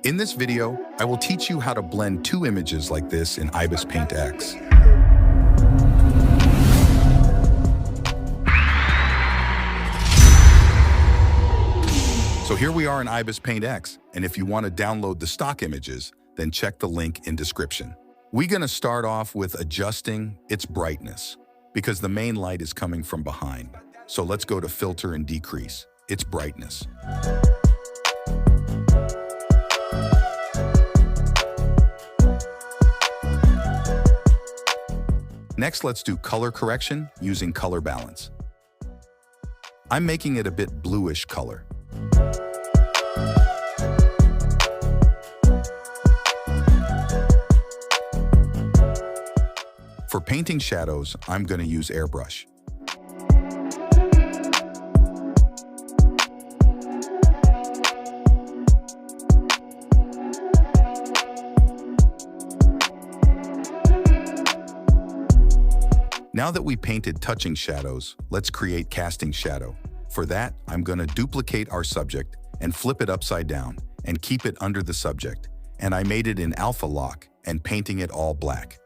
In this video, I will teach you how to blend two images like this in Ibis Paint X. So here we are in Ibis Paint X, and if you want to download the stock images, then check the link in description. We're going to start off with adjusting its brightness, because the main light is coming from behind. So let's go to Filter and decrease its brightness. Next, let's do color correction using color balance. I'm making it a bit bluish color. For painting shadows, I'm going to use airbrush. Now that we painted touching shadows, let's create casting shadow. For that, I'm going to duplicate our subject and flip it upside down and keep it under the subject. And I made it in alpha lock and painting it all black.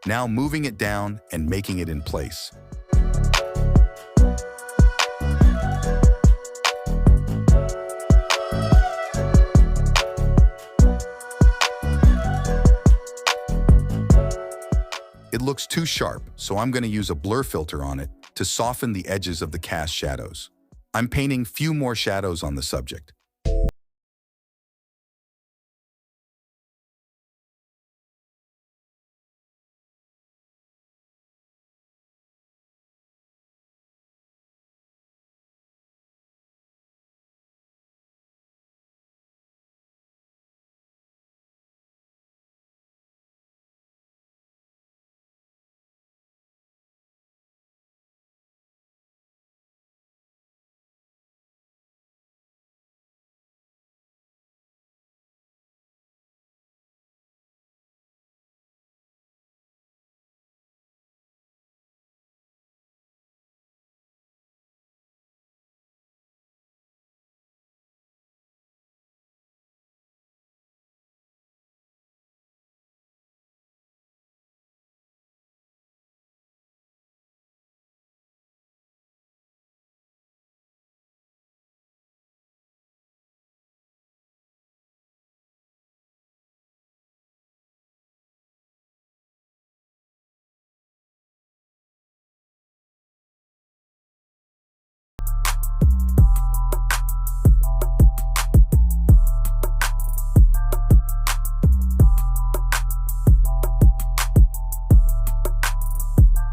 Now moving it down and making it in place. It looks too sharp, so I'm going to use a blur filter on it to soften the edges of the cast shadows. I'm painting few more shadows on the subject.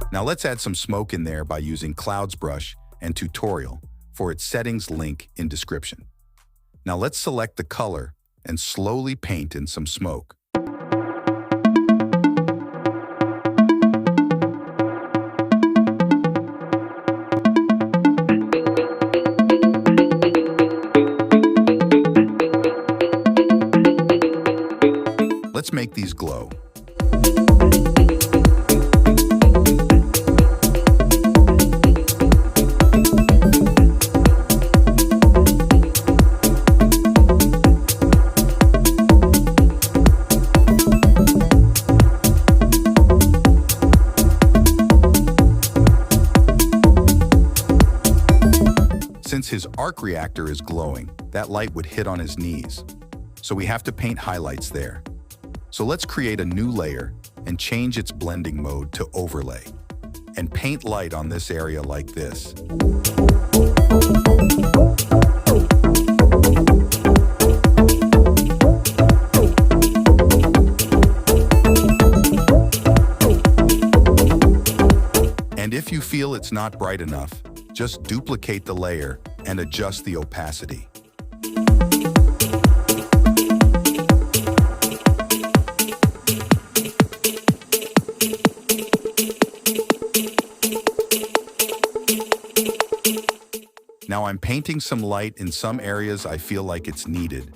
Now let's add some smoke in there by using Clouds Brush and Tutorial for its settings, link in description. Now let's select the color and slowly paint in some smoke. Let's make these glow. Since his arc reactor is glowing, that light would hit on his knees. So we have to paint highlights there. So let's create a new layer and change its blending mode to overlay. And paint light on this area like this. And if you feel it's not bright enough, just duplicate the layer and adjust the opacity. Now I'm painting some light in some areas I feel like it's needed.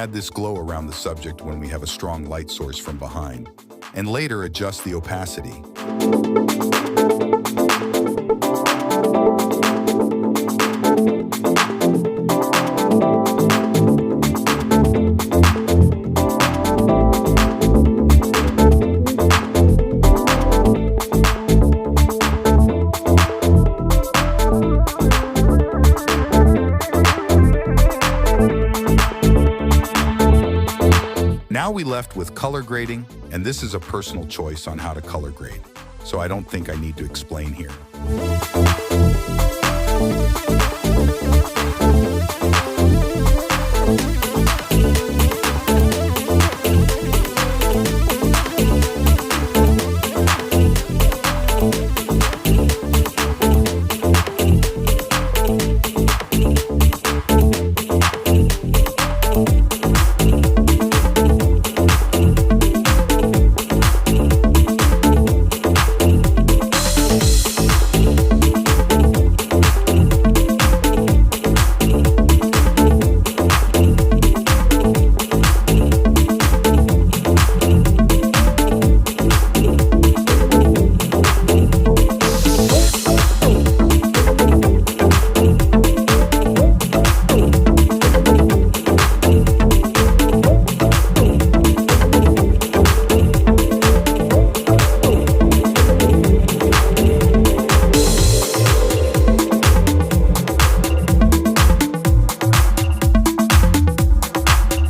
add this glow around the subject when we have a strong light source from behind, and later adjust the opacity. Now we left with color grading, and this is a personal choice on how to color grade, so I don't think I need to explain here.